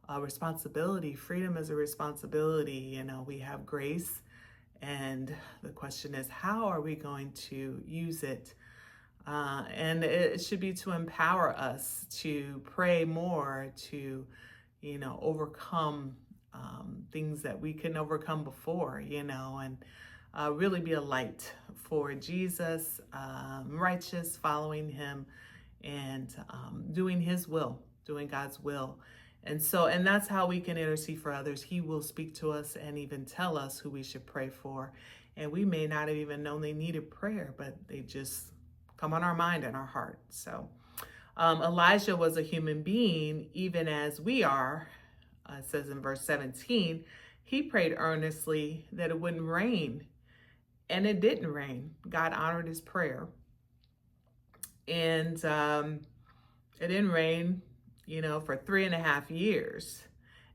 a responsibility. Freedom is a responsibility. You know, we have grace, and the question is, how are we going to use it? And it should be to empower us to pray more, to, overcome things that we couldn't overcome before, and really be a light for Jesus, righteous, following him, and doing his will, doing God's will. And that's how we can intercede for others. He will speak to us and even tell us who we should pray for. And we may not have even known they needed prayer, but they just come on our mind and our heart. So Elijah was a human being, even as we are. It says in verse 17, he prayed earnestly that it wouldn't rain. And it didn't rain. God honored his prayer. And it didn't rain, for 3.5 years.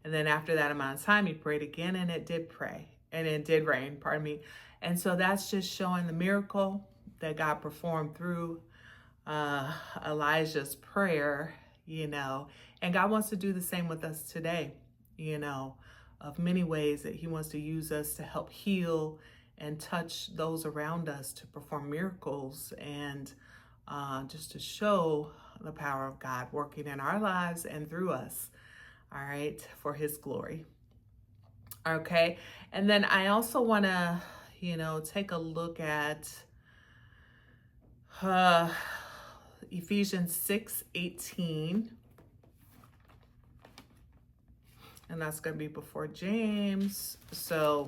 And then after that amount of time, he prayed again, and it did rain, pardon me. And so that's just showing the miracle that God performed through Elijah's prayer, and God wants to do the same with us today, of many ways that he wants to use us to help heal and touch those around us, to perform miracles, and just to show the power of God working in our lives and through us, all right, for his glory. Okay, and then I also want to, take a look at Ephesians 6:18, and that's going to be before James. So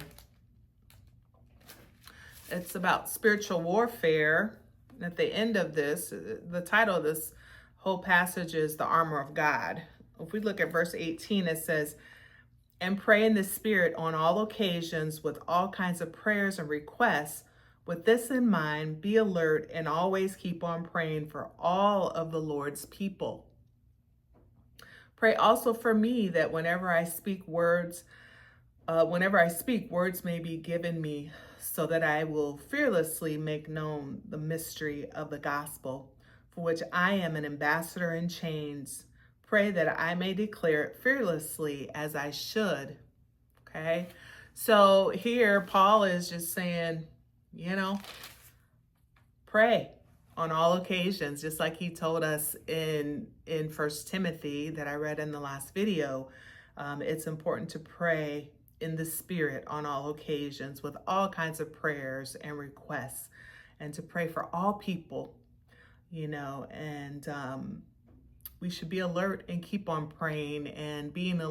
it's about spiritual warfare. At the end of this, the title of this whole passage is the armor of God. If we look at verse 18, it says, and pray in the Spirit on all occasions with all kinds of prayers and requests. With this in mind, be alert and always keep on praying for all of the Lord's people. Pray also for me that whenever I speak, words may be given me, so that I will fearlessly make known the mystery of the gospel, for which I am an ambassador in chains. Pray that I may declare it fearlessly as I should. Okay, so here Paul is just saying, pray on all occasions, just like he told us in 1 Timothy that I read in the last video. It's important to pray in the Spirit on all occasions with all kinds of prayers and requests, and to pray for all people, and we should be alert and keep on praying and being